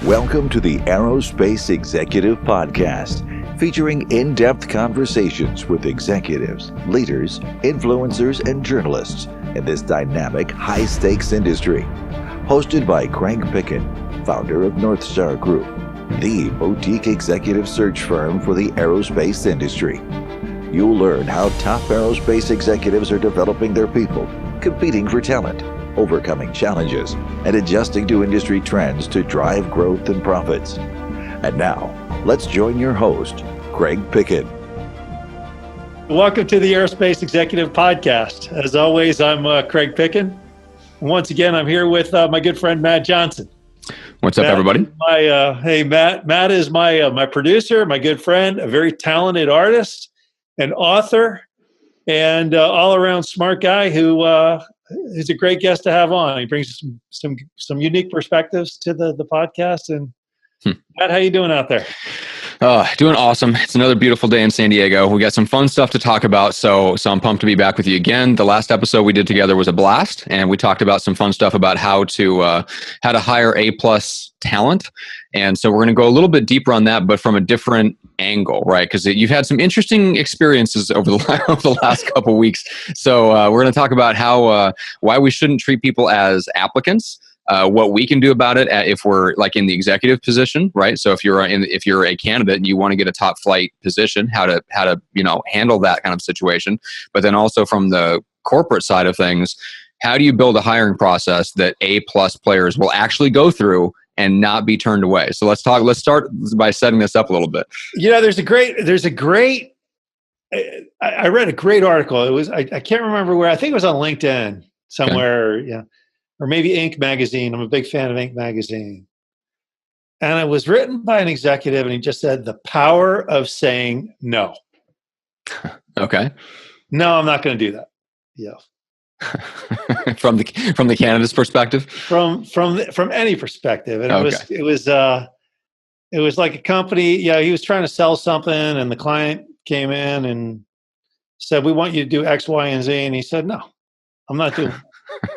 Welcome to the Aerospace Executive Podcast, featuring in-depth conversations with executives, leaders, influencers, and journalists in this dynamic, high-stakes industry. Hosted by Craig Picken, founder of Northstar Group, the boutique executive search firm for the aerospace industry. You'll learn how top aerospace executives are developing their people, competing for talent, overcoming challenges, and adjusting to industry trends to drive growth and profits. And now, let's join your host, Craig Picken. Welcome to the Aerospace Executive Podcast. As always, I'm Craig Picken. Once again, I'm here with my good friend, Matt Johnson. What's up, everybody? Hey, Matt. Matt is my producer, my good friend, a very talented artist, an author, and all-around smart guy who is a great guest to have on. He brings some unique perspectives to the podcast. And Matt, how you doing out there? Doing awesome. It's another beautiful day in San Diego. We got some fun stuff to talk about, so I'm pumped to be back with you again. The last episode we did together was a blast, and we talked about some fun stuff about how to hire A-plus talent. And so we're going to go a little bit deeper on that, but from a different angle, right? Because you've had some interesting experiences over the last couple of weeks. So we're going to talk about why we shouldn't treat people as applicants. What we can do about it if we're like in the executive position, right? So if you're a candidate and you want to get a top flight position, how to handle that kind of situation. But then also from the corporate side of things, how do you build a hiring process that A-plus players will actually go through and not be turned away? So let's start by setting this up a little bit. There's a great. I read a great article. It was I can't remember where. I think it was on LinkedIn somewhere. Okay. Yeah. Or maybe Inc. magazine. I'm a big fan of Inc. magazine. And it was written by an executive, and he just said, the power of saying no. Okay. No, I'm not going to do that. Yeah. From the candidate's perspective? From any perspective. And it was like a company, he was trying to sell something, and the client came in and said, we want you to do X, Y, and Z. And he said, no, I'm not doing that.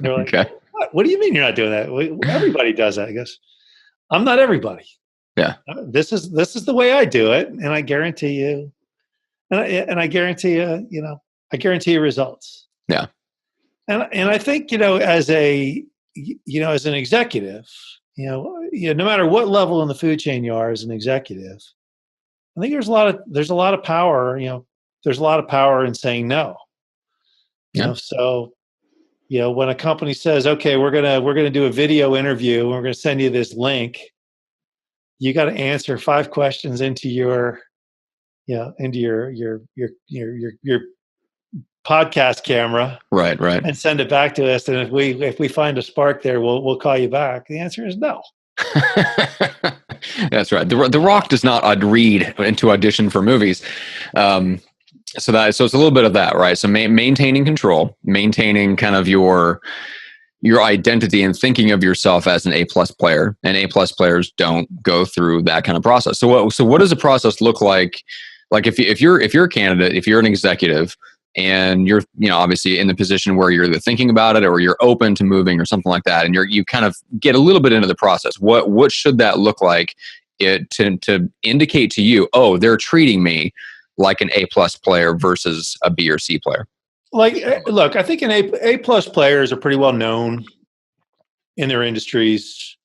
They're like, okay. What do you mean you're not doing that? Everybody does that, I guess. I'm not everybody. Yeah. This is the way I do it, and I guarantee you, I guarantee you results. Yeah. And I think as an executive, no matter what level in the food chain you are as an executive, I think there's a lot of power. There's a lot of power in saying no. So. When a company says, "Okay, we're gonna do a video interview, and we're gonna send you this link," you got to answer 5 questions into your podcast camera, right, and send it back to us. And if we find a spark there, we'll call you back. The answer is no. That's right. The Rock does not read into audition for movies. So it's a little bit of that, right? So maintaining control, maintaining kind of your identity and thinking of yourself as an A-plus player, and A-plus players don't go through that kind of process. So what does a process look like? Like if you're a candidate, if you're an executive, and you're obviously in the position where you're either thinking about it or you're open to moving or something like that, and you kind of get a little bit into the process. What should that look like to indicate to you, oh, they're treating me like an A-plus player versus a B or C player? Look, I think an A-plus players are pretty well known in their industries.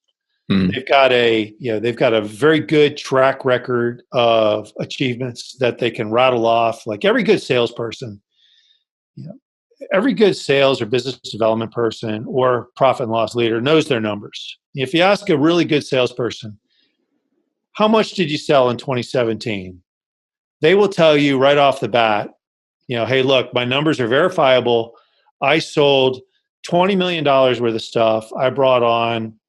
Mm. They've got a very good track record of achievements that they can rattle off. Like every good salesperson, every good sales or business development person or profit and loss leader knows their numbers. If you ask a really good salesperson, how much did you sell in 2017? They will tell you right off the bat, hey, look, my numbers are verifiable. I sold $20 million worth of stuff. I brought on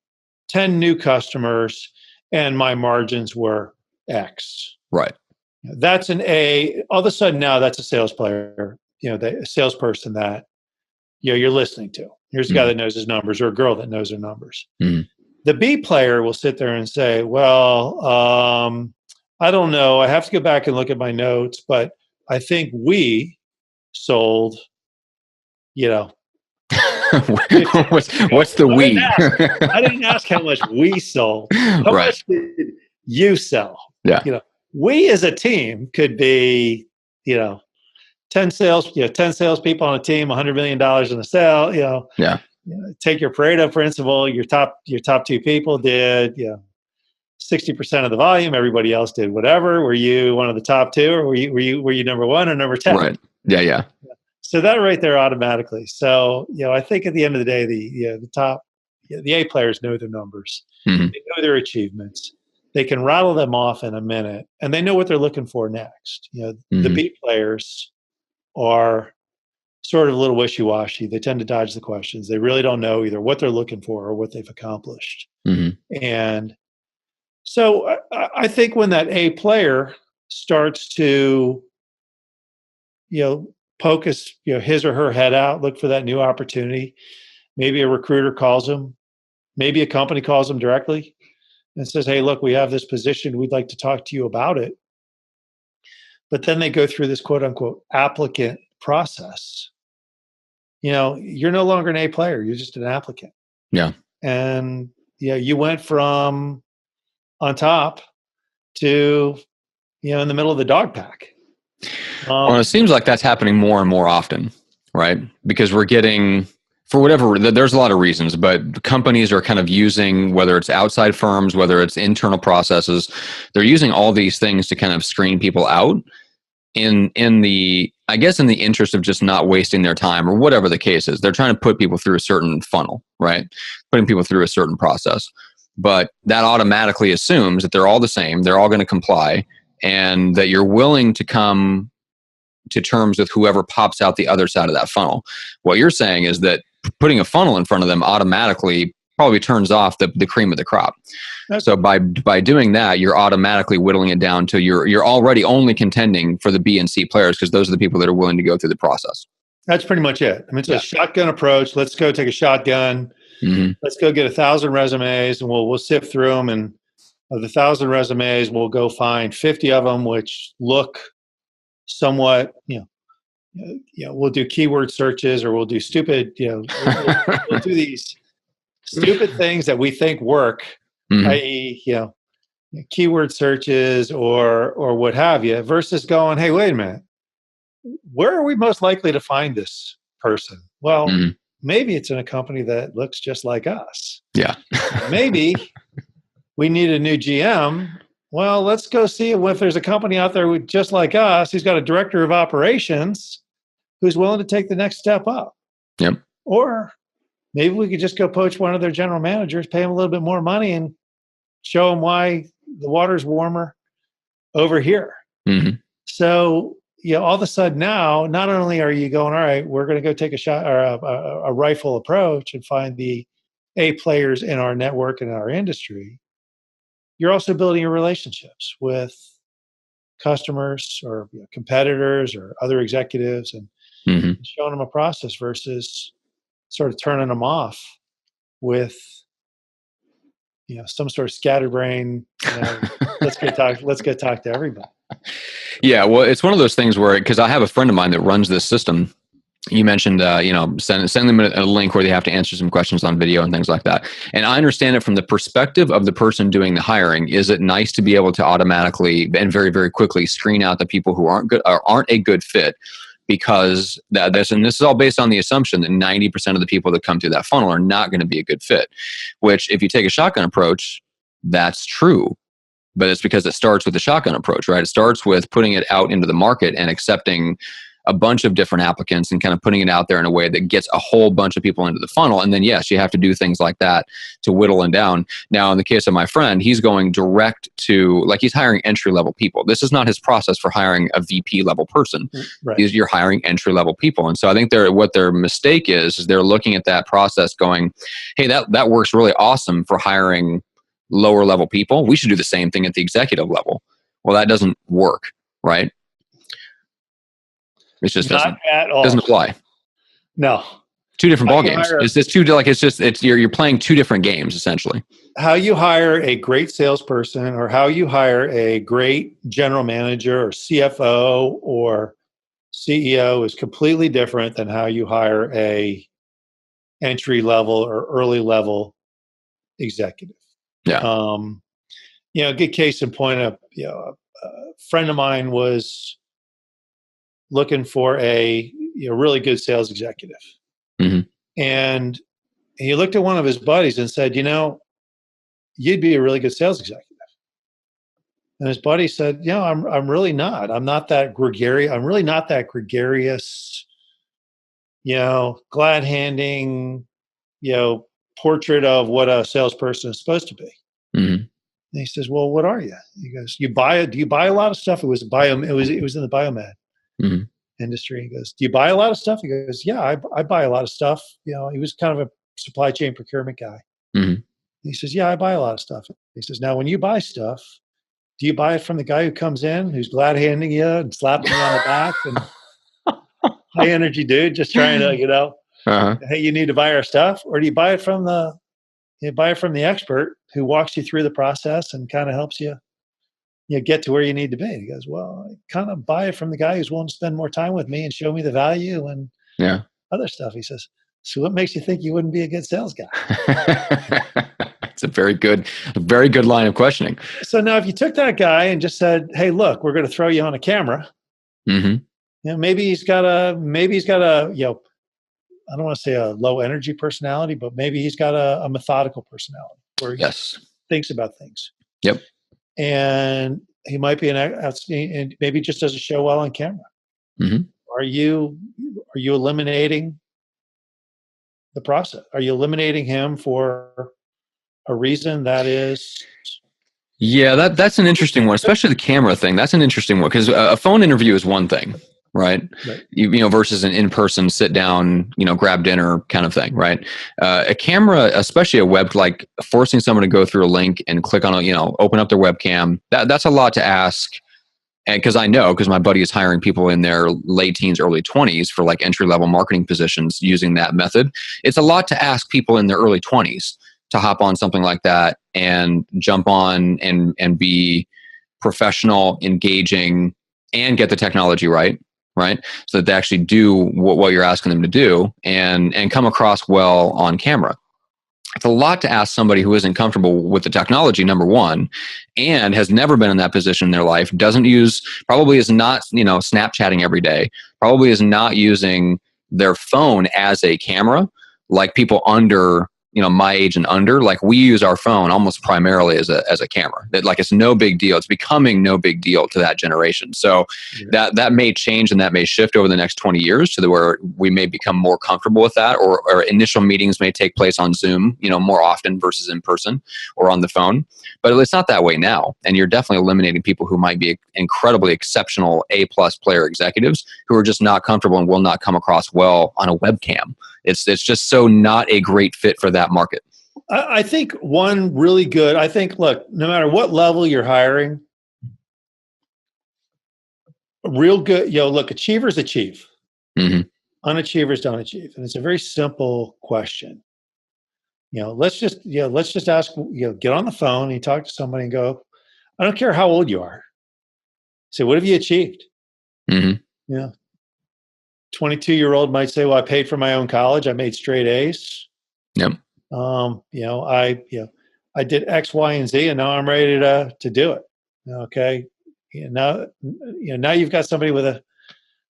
10 new customers, and my margins were X. Right. That's an A. All of a sudden now that's a sales player, a salesperson that you're listening to. Here's a guy that knows his numbers, or a girl that knows their numbers. Mm. The B player will sit there and say, well, I don't know. I have to go back and look at my notes, but I think we sold, what's the we? I didn't ask how much we sold. How much did you sell? Yeah. We as a team could be, 10 salespeople on a team, $100 million in a sale, Yeah. Take your Pareto principle, your top two people did, 60% of the volume, everybody else did whatever. Were you one of the top two, or were you number one or number 10? Right. Yeah. So that right there automatically. So, I think at the end of the day, the top, the A players know their numbers. Mm-hmm. They know their achievements. They can rattle them off in a minute, and they know what they're looking for next. Mm-hmm. The B players are sort of a little wishy-washy. They tend to dodge the questions. They really don't know either what they're looking for or what they've accomplished. Mm-hmm. And so I think when that A player starts to, poke his or her head out, look for that new opportunity, maybe a recruiter calls them, maybe a company calls them directly and says, hey, look, we have this position. We'd like to talk to you about it. But then they go through this quote unquote applicant process. You're no longer an A player. You're just an applicant. Yeah. And you went from on top to, in the middle of the dog pack. Well, it seems like that's happening more and more often, right? Because we're getting, for whatever, there's a lot of reasons, but companies are kind of using, whether it's outside firms, whether it's internal processes, they're using all these things to kind of screen people out in the interest of just not wasting their time or whatever the case is. They're trying to put people through a certain funnel, right? Putting people through a certain process. But that automatically assumes that they're all the same, they're all going to comply, and that you're willing to come to terms with whoever pops out the other side of that funnel. What you're saying is that putting a funnel in front of them automatically probably turns off the cream of the crop. So by doing that, you're automatically whittling it down to you're already only contending for the B and C players, because those are the people that are willing to go through the process. That's pretty much it. I mean, it's a shotgun approach. Let's go take a shotgun. Mm-hmm. Let's go get 1,000 resumes, and we'll sift through them. And of the 1,000 resumes, we'll go find 50 of them which look somewhat, we'll do keyword searches, or we'll do stupid, we'll do these stupid things that we think work, mm-hmm. i.e., keyword searches or what have you, versus going, hey, wait a minute, where are we most likely to find this person? Well, mm-hmm. maybe it's in a company that looks just like us. Yeah. Maybe we need a new GM. Well, let's go see if there's a company out there just like us who's got a director of operations who's willing to take the next step up. Yep. Or maybe we could just go poach one of their general managers, pay them a little bit more money, and show them why the water's warmer over here. Mm-hmm. So, all of a sudden now, not only are you going, all right, we're going to go take a shot or a rifle approach and find the A players in our network and in our industry, you're also building your relationships with customers or competitors or other executives, and mm-hmm. showing them a process versus sort of turning them off with some sort of scatterbrain. Let's go talk to everybody. Yeah, well, it's one of those things where, because I have a friend of mine that runs this system. You mentioned, send them a link where they have to answer some questions on video and things like that. And I understand it from the perspective of the person doing the hiring. Is it nice to be able to automatically and very, very quickly screen out the people who aren't good or aren't a good fit? Because this is all based on the assumption that 90% of the people that come through that funnel are not going to be a good fit. Which, if you take a shotgun approach, that's true. But it's because it starts with the shotgun approach, right? It starts with putting it out into the market and accepting a bunch of different applicants and kind of putting it out there in a way that gets a whole bunch of people into the funnel. And then, yes, you have to do things like that to whittle them down. Now, in the case of my friend, he's going direct to, he's hiring entry-level people. This is not his process for hiring a VP level person. Right. You're hiring entry-level people. And so I think what their mistake is they're looking at that process going, hey, that works really awesome for hiring lower level people. We should do the same thing at the executive level. Well, that doesn't work, right? It just doesn't apply. No. Two different ball games. You're playing two different games essentially. How you hire a great salesperson or how you hire a great general manager or CFO or CEO is completely different than how you hire a entry level or early level executive. Yeah. Good case in point, a friend of mine was looking for a really good sales executive. Mm-hmm. And he looked at one of his buddies and said, you'd be a really good sales executive. And his buddy said, I'm really not. I'm not that gregarious. I'm really not that gregarious, glad handing, portrait of what a salesperson is supposed to be. Mm-hmm. And he says, well, what are you? He goes, do you buy a lot of stuff? It was in the biomed Mm-hmm. industry. He goes, do you buy a lot of stuff? He goes, yeah, I buy a lot of stuff. He was kind of a supply chain procurement guy. Mm-hmm. He says, yeah, I buy a lot of stuff. He says, now when you buy stuff, do you buy it from the guy who comes in, who's glad handing you and slapping you on the back and high energy dude, just trying to, hey, you need to buy our stuff? Or do you buy it from the expert who walks you through the process and kind of helps you get to where you need to be? He goes, well, I kind of buy it from the guy who's willing to spend more time with me and show me the value and other stuff. He says, so what makes you think you wouldn't be a good sales guy? It's a very good line of questioning. So now if you took that guy and just said, hey, look, we're going to throw you on a camera. Mm-hmm. Maybe he's got a, I don't want to say a low energy personality, but maybe he's got a methodical personality where he thinks about things. Yep. And he might be and maybe just doesn't show well on camera. Mm-hmm. Are you eliminating the process? Are you eliminating him for a reason that is? Yeah, that's an interesting one, especially the camera thing. That's an interesting one because a phone interview is one thing, right? Versus an in-person sit down, grab dinner kind of thing, right? A camera, especially a web, like forcing someone to go through a link and click on open up their webcam. That's a lot to ask. And because my buddy is hiring people in their late teens, early 20s for like entry-level marketing positions using that method. It's a lot to ask people in their early 20s to hop on something like that and jump on and be professional, engaging, and get the technology right? So that they actually do what you're asking them to do and come across well on camera. It's a lot to ask somebody who isn't comfortable with the technology, number one, and has never been in that position in their life, probably is not, Snapchatting every day, probably is not using their phone as a camera, like people under, my age and under. Like we use our phone almost primarily as a camera. Like it's no big deal. It's becoming no big deal to that generation. So that may change and that may shift over the next 20 years to where we may become more comfortable with that, or initial meetings may take place on Zoom, more often versus in person or on the phone. But it's not that way now. And you're definitely eliminating people who might be incredibly exceptional A+ player executives who are just not comfortable and will not come across well on a webcam. It's just so not a great fit for that market. I think look, no matter what level you're hiring, real good, look, achievers achieve. Mm-hmm. Unachievers don't achieve. And it's a very simple question. Let's just ask, get on the phone and you talk to somebody and go, I don't care how old you are. Say, what have you achieved? Mm-hmm. 22-year-old might say, well, I paid for my own college. I made straight A's. Yep. I did X, Y, and Z, and now I'm ready to do it. Okay. Now you've got somebody with a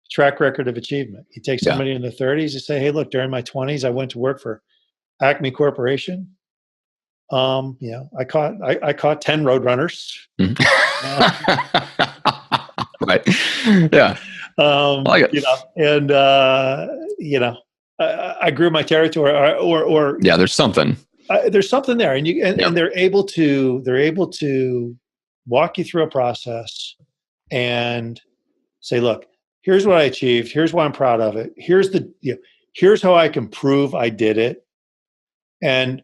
track record of achievement. You take somebody in their 30s, you say, hey, look, during my 20s, I went to work for Acme Corporation. I caught 10 roadrunners. Right. Yeah. I grew my territory, or there's something. There's something there, and they're able to walk you through a process and say, look, here's what I achieved. Here's why I'm proud of it. Here's how I can prove I did it. And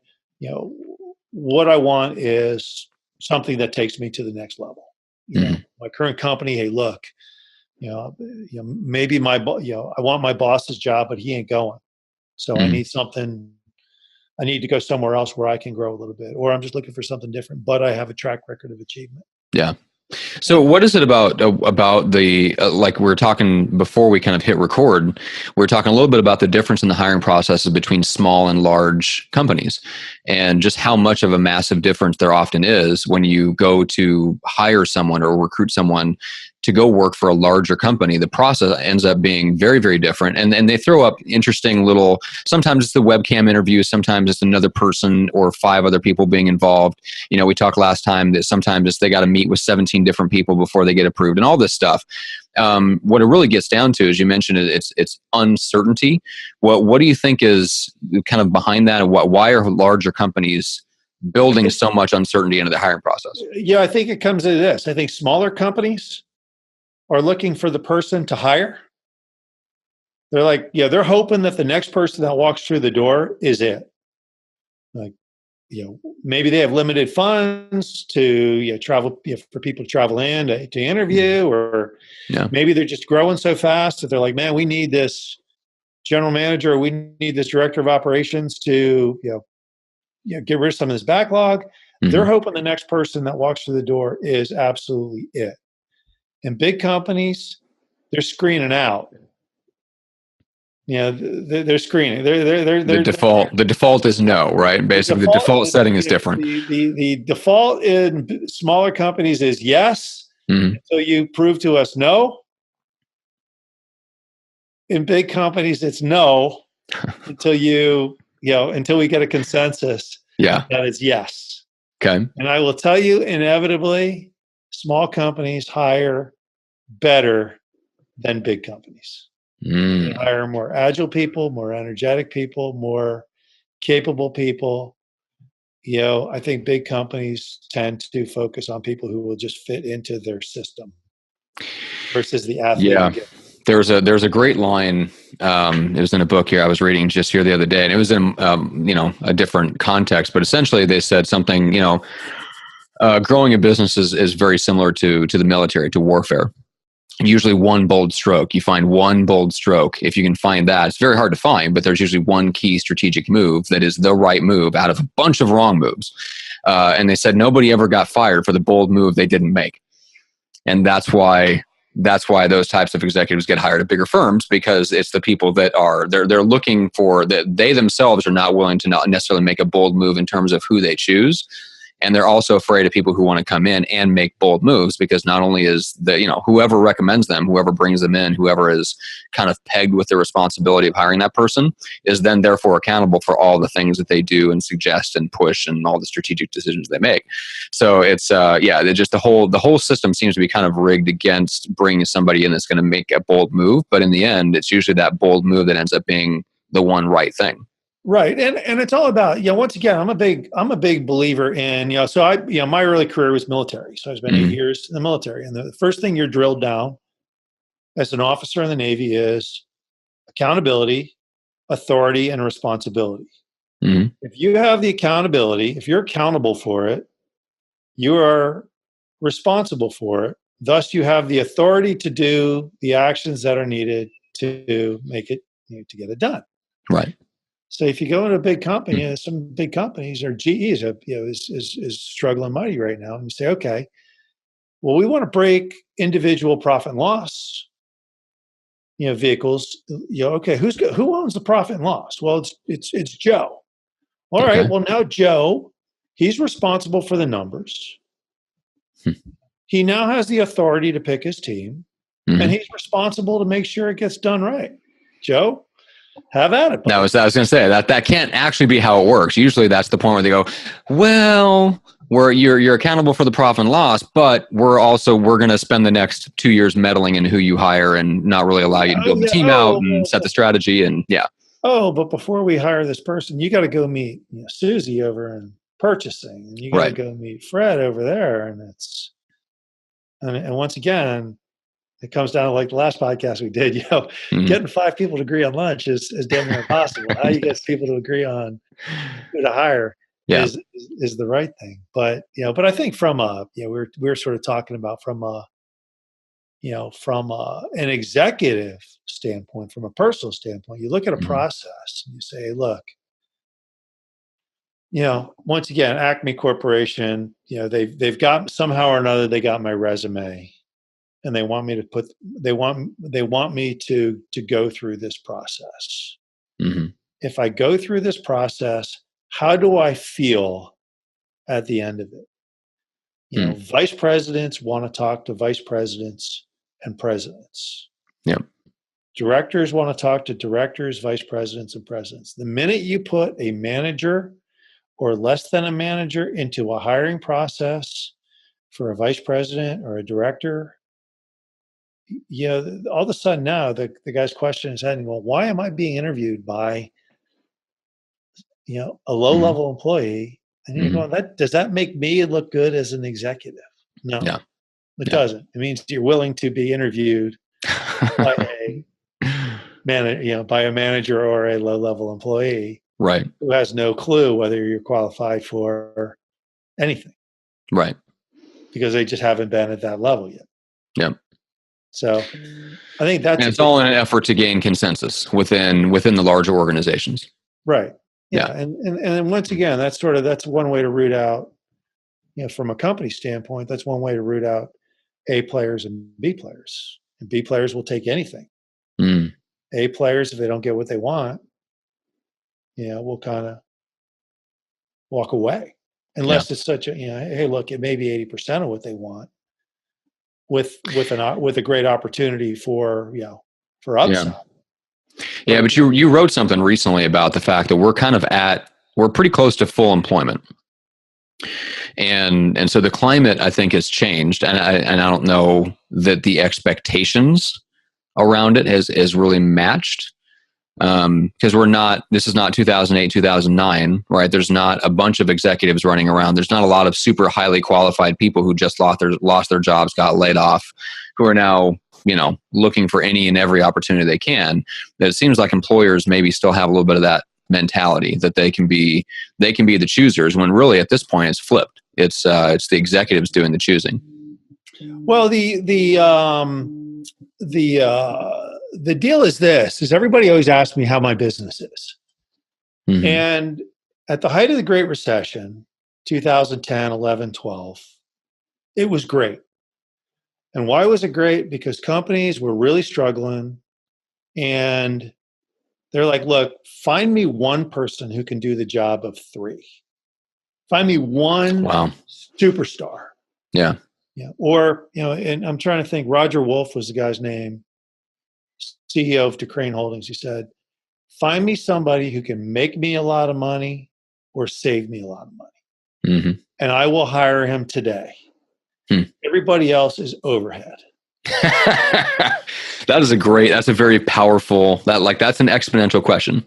what I want is something that takes me to the next level. My current company, hey, look, maybe I want my boss's job, but he ain't going. So I need something. I need to go somewhere else where I can grow a little bit, or I'm just looking for something different, but I have a track record of achievement. Yeah. So what is it about the like we were talking before we kind of hit record, we were talking a little bit about the difference in the hiring processes between small and large companies, and just how much of a massive difference there often is when you go to hire someone or recruit someone to go work for a larger company. The process ends up being very, very different, and they throw up interesting little, sometimes it's the webcam interview, sometimes it's another person or 5 other people being involved. You know, we talked last time that sometimes it's they got to meet with 17 different people before they get approved and all this stuff. What it really gets down to, as you mentioned, it's uncertainty. What do you think is kind of behind that, and why are larger companies building so much uncertainty into the hiring process? Yeah, I think it comes to this. I think smaller companies are looking for the person to hire. They're like, yeah, they're hoping that the next person that walks through the door is it. Like, maybe they have limited funds to travel, for people to travel in to interview, or maybe they're just growing so fast that they're like, man, we need this general manager, or we need this director of operations to get rid of some of this backlog. They're hoping the next person that walks through the door is absolutely it. And big companies, they're screening out. They're screening. The default is no, right? Basically, the default setting is different. The default in smaller companies is yes, until you prove to us no. In big companies, it's no until until we get a consensus. Yeah, that it's yes. Okay. And I will tell you, inevitably, small companies hire better than big companies. They hire more agile people, more energetic people, more capable people. I think big companies tend to focus on people who will just fit into their system versus the athlete. Yeah. There's a great line. It was in a book here I was reading just here the other day, and it was in a different context, but essentially they said something. Growing a business is very similar to the military, to warfare. Usually one bold stroke. You find one bold stroke. If you can find that, it's very hard to find, but there's usually one key strategic move that is the right move out of a bunch of wrong moves. And they said nobody ever got fired for the bold move they didn't make. And that's why those types of executives get hired at bigger firms, because it's the people that are they're looking for that. They themselves are not willing to not necessarily make a bold move in terms of who they choose. And they're also afraid of people who want to come in and make bold moves, because not only is whoever recommends them, whoever brings them in, whoever is kind of pegged with the responsibility of hiring that person, is then therefore accountable for all the things that they do and suggest and push and all the strategic decisions they make. So it's just the whole system seems to be kind of rigged against bringing somebody in that's going to make a bold move. But in the end, it's usually that bold move that ends up being the one right thing. Right. And it's all about, once again, I'm a big believer in, so my early career was military. So I spent 8 years in the military. And the first thing you're drilled down as an officer in the Navy is accountability, authority, and responsibility. If you have the accountability, if you're accountable for it, you are responsible for it. Thus, you have the authority to do the actions that are needed to make it, to get it done. Right. So if you go into a big company, some big companies, or GE is struggling mighty right now, and you say, okay, well, we want to break individual profit and loss, vehicles. Okay, who owns the profit and loss? Well, it's Joe. All right. Well, now Joe, he's responsible for the numbers. He now has the authority to pick his team, and he's responsible to make sure it gets done right. Joe, have at it. I was going to say that can't actually be how it works. Usually that's the point where they go, well, you're accountable for the profit and loss, but we're going to spend the next 2 years meddling in who you hire and not really allow you to build the team out and set the strategy. And but before we hire this person, you got to go meet Susie over in purchasing, and you got to go meet Fred over there. And once again, it comes down to like the last podcast we did, getting 5 people to agree on lunch is damn near impossible. How you get people to agree on who to hire is the right thing. But, but I think from we're sort of talking about from an executive standpoint, from a personal standpoint, you look at a process and you say, look, once again, Acme Corporation, they've got somehow or another, they got my resume, and they want me to go through this process. Mm-hmm. If I go through this process, how do I feel at the end of it? Vice presidents want to talk to vice presidents and presidents. Yep. Directors want to talk to directors, vice presidents, and presidents. The minute you put a manager or less than a manager into a hiring process for a vice president or a director, all of a sudden now the guy's question is heading, well, why am I being interviewed by a low-level employee? And you're going, does that make me look good as an executive? No, Yeah. It doesn't. It means you're willing to be interviewed by by a manager or a low-level employee, right, who has no clue whether you're qualified for anything, right, because they just haven't been at that level yet. Yep. So I think that's, and it's all in an effort to gain consensus within the larger organizations. Right. Yeah. And then once again, that's one way to root out, from a company standpoint, that's one way to root out A players and B players. And B players will take anything. A players, if they don't get what they want, will kind of walk away, unless it's such a, hey, look, it may be 80% of what they want, with a great opportunity for upside. Yeah, but you wrote something recently about the fact that we're pretty close to full employment. And so the climate, I think, has changed, and I don't know that the expectations around it has really matched, because this is not 2008, 2009, right? There's not a bunch of executives running around. There's not a lot of super highly qualified people who just lost their jobs, got laid off, who are now looking for any and every opportunity they can. That it seems like employers maybe still have a little bit of that mentality, that they can be the choosers, when really at this point it's flipped. It's the executives doing the choosing. Well, the deal is this: everybody always asks me how my business is, and at the height of the Great Recession, 2010, 11, 12, it was great. And why was it great? Because companies were really struggling, and they're like, look, find me one person who can do the job of three. Find me one superstar. Yeah. Yeah. Or, and I'm trying to think, Roger Wolf was the guy's name, CEO of DeCrane Holdings. He said, find me somebody who can make me a lot of money or save me a lot of money. And I will hire him today. Everybody else is overhead. That's a very powerful, that's an exponential question.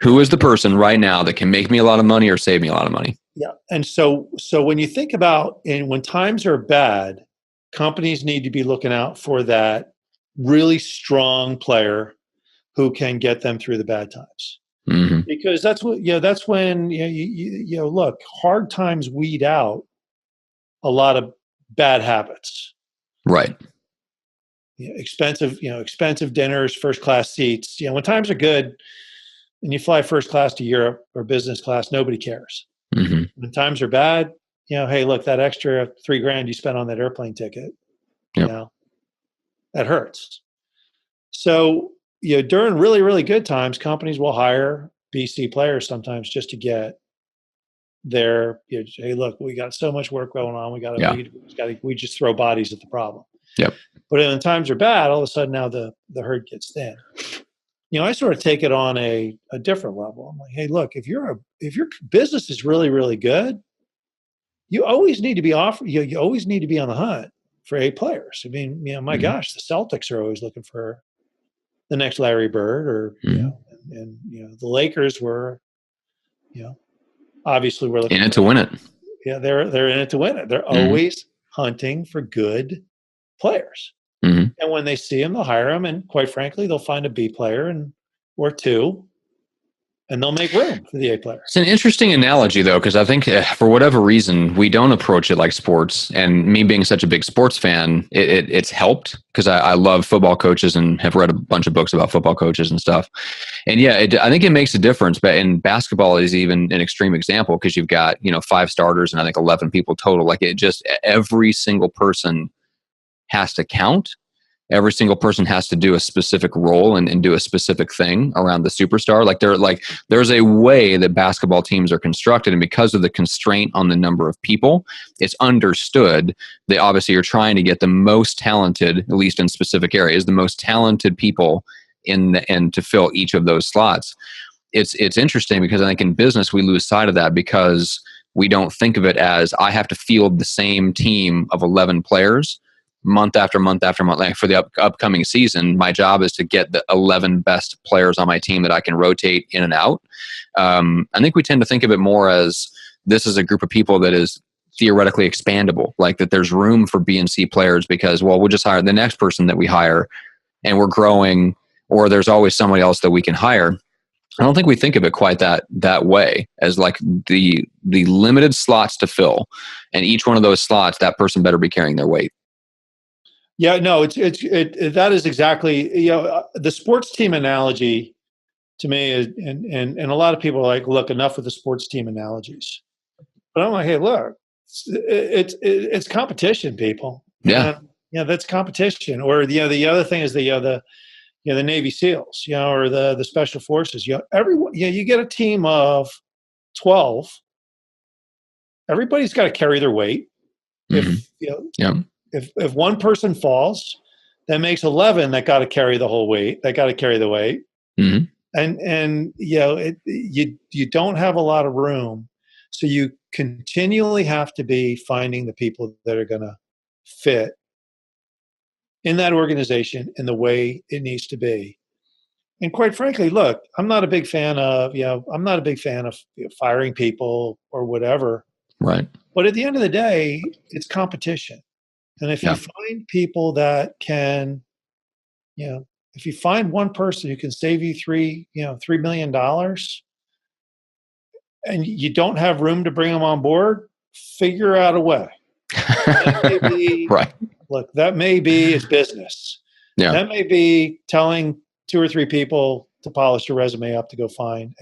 Who is the person right now that can make me a lot of money or save me a lot of money? Yeah. And so when you think about, and when times are bad, companies need to be looking out for that really strong player who can get them through the bad times. Because that's when, look, hard times weed out a lot of bad habits. Right. Expensive dinners, first class seats. When times are good and you fly first class to Europe or business class, nobody cares. When times are bad, hey, look, that extra $3,000 you spent on that airplane ticket, that hurts. So, during really, really good times, companies will hire BC players sometimes just to get their, hey, look, we got so much work going on. We just throw bodies at the problem. Yep. But when times are bad, all of a sudden now the herd gets thin. I sort of take it on a different level. I'm like, hey, look, if your business is really, really good, you always need to be you always need to be on the hunt for A players. I mean, my gosh, the Celtics are always looking for the next Larry Bird, or and the Lakers were, obviously we're looking in it to win it. Yeah, they're in it to win it. They're always hunting for good players. And when they see them, they'll hire them. And quite frankly, they'll find a B player or two and they'll make room for the A player. It's an interesting analogy, though, because I think for whatever reason, we don't approach it like sports. And me being such a big sports fan, it's helped because I love football coaches and have read a bunch of books about football coaches and stuff. And yeah, I think it makes a difference. But in basketball is even an extreme example because you've got 5 starters and I think 11 people total. Like every single person has to count. Every single person has to do a specific role and do a specific thing around the superstar. There's a way that basketball teams are constructed, and because of the constraint on the number of people, it's understood that obviously you're trying to get the most talented, at least in specific areas, the most talented people and to fill each of those slots. It's interesting because I think in business we lose sight of that because we don't think of it as I have to field the same team of 11 players month after month after month. Like for the upcoming season, my job is to get the 11 best players on my team that I can rotate in and out. I think we tend to think of it more as this is a group of people that is theoretically expandable, like that there's room for B and C players because, well, we'll just hire the next person that we hire and we're growing, or there's always somebody else that we can hire. I don't think we think of it quite that way as like the limited slots to fill, and each one of those slots, that person better be carrying their weight. Yeah, no, that is exactly, the sports team analogy to me is, and a lot of people are like, look, enough with the sports team analogies. But I'm like, hey, look, it's competition, people. Yeah. That's competition. Or the other thing is the Navy SEALs, or the Special Forces. Everyone, you get a team of 12. Everybody's got to carry their weight. Mm-hmm. If one person falls, that makes 11 that got to carry the whole weight. That got to carry the weight. Mm-hmm. And you don't have a lot of room, so you continually have to be finding the people that are going to fit in that organization in the way it needs to be. And quite frankly, look, I'm not a big fan of firing people or whatever. Right. But at the end of the day, it's competition. And if you find people that can, if you find one person who can save you $3 million, and you don't have room to bring them on board, figure out a way. That may be, right. Look, that may be it's business. Yeah. That may be telling 2 or 3 people to polish your resume up to go find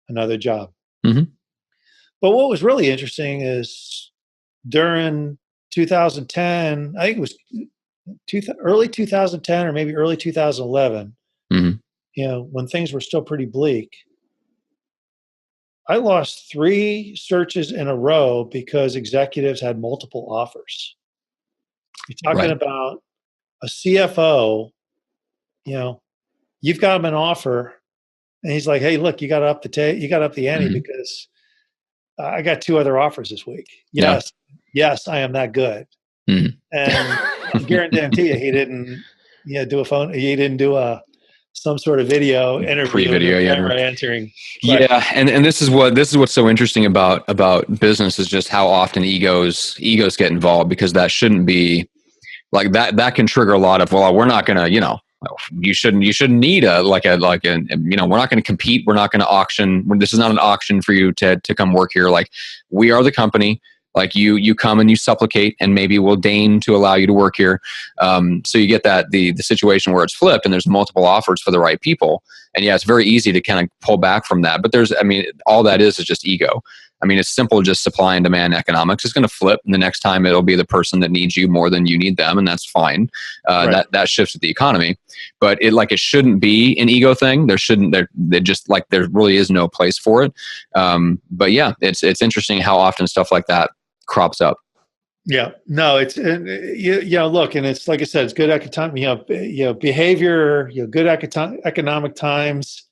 another job. Mm-hmm. But what was really interesting is during 2010, I think it was early 2010 or maybe early 2011, mm-hmm. When things were still pretty bleak, I lost 3 searches in a row because executives had multiple offers. You're talking about a CFO, you've got him an offer and he's like, hey, look, you got to up the ante mm-hmm. because I got 2 other offers this week. Yes, I am that good. Mm-hmm. And I guarantee you, he didn't, do a phone. He didn't do some sort of video interview, pre-video, answering questions. Yeah, and this is what's so interesting about business is just how often egos get involved, because that shouldn't be like that. That can trigger a lot of, well, we're not gonna, you shouldn't need we're not going to compete. We're not going to auction. This is not an auction for you to come work here. Like, we are the company. Like you come and you supplicate, and maybe we'll deign to allow you to work here. So you get that the situation where it's flipped, and there's multiple offers for the right people. And yeah, it's very easy to kind of pull back from that. But all that is just ego. It's simple, just supply and demand economics. It's going to flip, and the next time it'll be the person that needs you more than you need them, and that's fine. That shifts with the economy. But it shouldn't be an ego thing. There really is no place for it. But yeah, it's interesting how often stuff like that crops up. Yeah, no, it's look, and it's like I said, it's good economic, behavior, good economic times,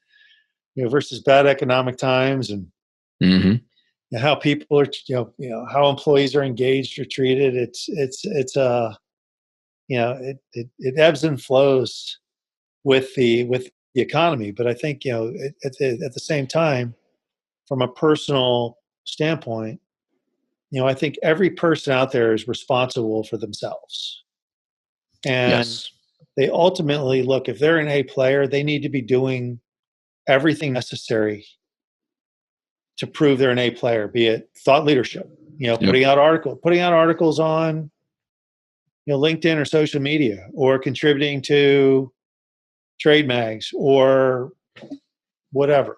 versus bad economic times, and mm-hmm. how people are, how employees are engaged or treated. It ebbs and flows with the economy. But I think at the same time, from a personal standpoint, I think every person out there is responsible for themselves. And they ultimately, look, if they're an A player, they need to be doing everything necessary to prove they're an A player, be it thought leadership, putting out articles on, LinkedIn or social media, or contributing to trade mags or whatever.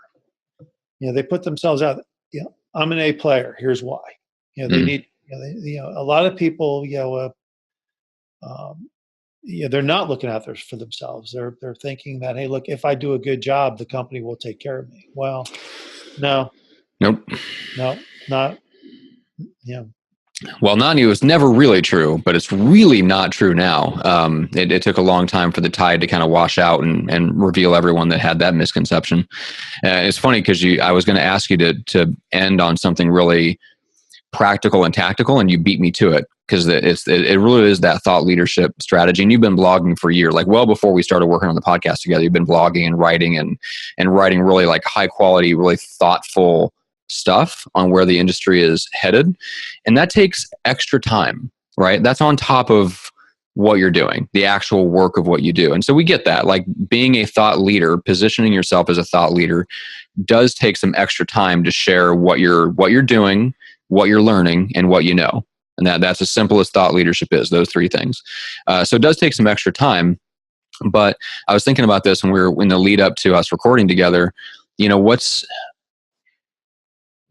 They put themselves out. I'm an A player. Here's why. They need. A lot of people. They're not looking out there for themselves. They're thinking that, hey, look, if I do a good job, the company will take care of me. Well, no. Nope. No, not. Well, Nani, was never really true, but it's really not true now. It took a long time for the tide to kind of wash out and reveal everyone that had that misconception. It's funny because I was going to ask you to end on something really practical and tactical, and you beat me to it, because it really is that thought leadership strategy. And you've been blogging for years, like well before we started working on the podcast together. You've been blogging and writing really like high quality, really thoughtful stuff on where the industry is headed. And that takes extra time, right? That's on top of what you're doing, the actual work of what you do. And so we get that, like being a thought leader, positioning yourself as a thought leader does take some extra time to share what you're doing, what you're learning, and what you know. And that's as simple as thought leadership is, those three things. So it does take some extra time. But I was thinking about this when we were in the lead up to us recording together.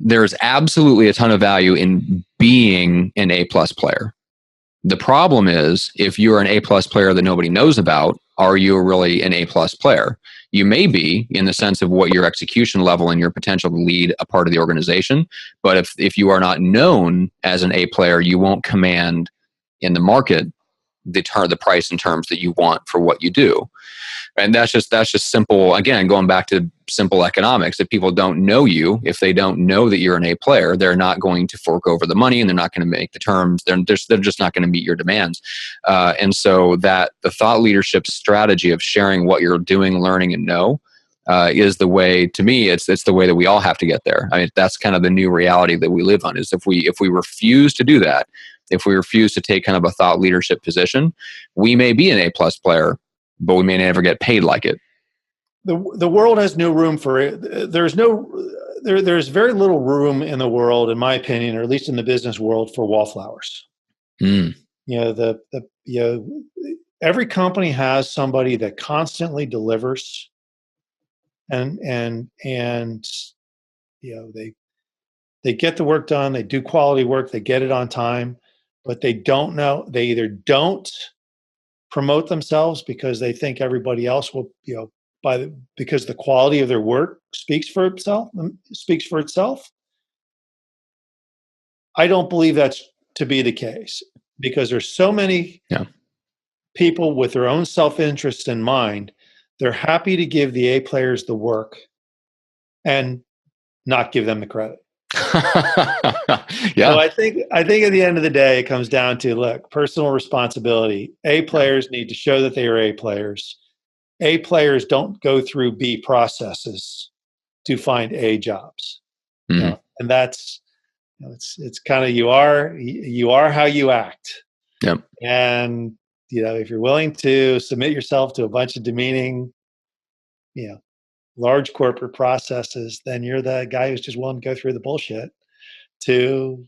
There's absolutely a ton of value in being an A+ player. The problem is, if you're an A+ player that nobody knows about, are you really an A+ player? You may be, in the sense of what your execution level and your potential to lead a part of the organization. But if you are not known as an A player, you won't command in the market the price and terms that you want for what you do. And that's just simple. Again, going back to simple economics, if people don't know you, if they don't know that you're an A player, they're not going to fork over the money, and they're not going to make the terms. They're just not going to meet your demands. And so that the thought leadership strategy of sharing what you're doing, learning, and know is the way. To me, it's the way that we all have to get there. I mean, that's kind of the new reality that we live on. Is if we refuse to do that, if we refuse to take kind of a thought leadership position, we may be an A+ player, but we may never get paid like it. The world has no room for it. There's very little room in the world, in my opinion, or at least in the business world, for wallflowers. Every company has somebody that constantly delivers, and they get the work done. They do quality work. They get it on time, but they don't know. They either don't promote themselves because they think everybody else will, because the quality of their work speaks for itself. I don't believe that's to be the case, because there's so many people with their own self-interest in mind. They're happy to give the A players the work and not give them the credit. Yeah. So I think at the end of the day, it comes down to, look, personal responsibility. A players need to show that they are A players. A players don't go through B processes to find A jobs. Mm-hmm. And that's, it's kind of, you are how you act. Yep. And if you're willing to submit yourself to a bunch of demeaning, large corporate processes, then you're the guy who's just willing to go through the bullshit to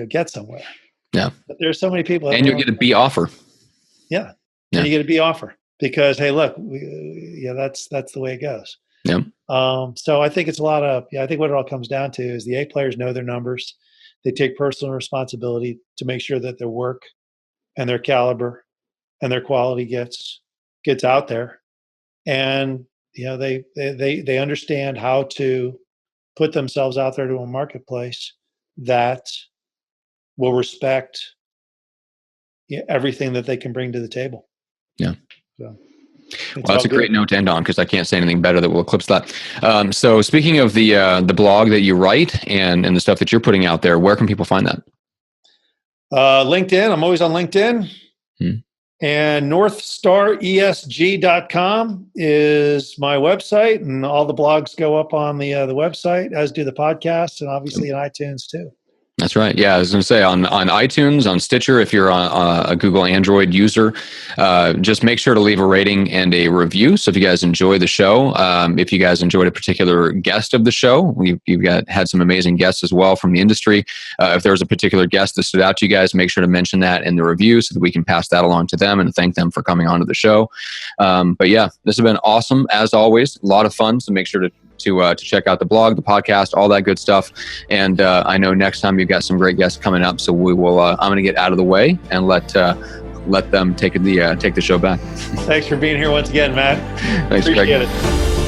get somewhere. Yeah. But there's so many people, and you get a B offer. Yeah. And you get a B offer because, hey, look, that's the way it goes. Yeah. So I think it's a lot of, I think what it all comes down to is the A players know their numbers. They take personal responsibility to make sure that their work and their caliber and their quality gets out there. And they understand how to put themselves out there to a marketplace that will respect everything that they can bring to the table. Yeah. So that's a great note to end on, because I can't say anything better that will eclipse that. So speaking of the blog that you write and the stuff that you're putting out there, where can people find that? LinkedIn. I'm always on LinkedIn. And northstaresg.com is my website, and all the blogs go up on the website, as do the podcasts, and obviously in iTunes too. That's right. Yeah, I was going to say on iTunes, on Stitcher, if you're a Google Android user, just make sure to leave a rating and a review. So if you guys enjoy the show, if you guys enjoyed a particular guest of the show, you've had some amazing guests as well from the industry. If there was a particular guest that stood out to you guys, make sure to mention that in the review so that we can pass that along to them and thank them for coming onto the show. But yeah, this has been awesome as always. A lot of fun. So make sure to check out the blog, the podcast, all that good stuff. And I know next time you've got some great guests coming up. So we will. I'm going to get out of the way and let them take the show back. Thanks for being here once again, Matt. Thanks, Appreciate Greg. it.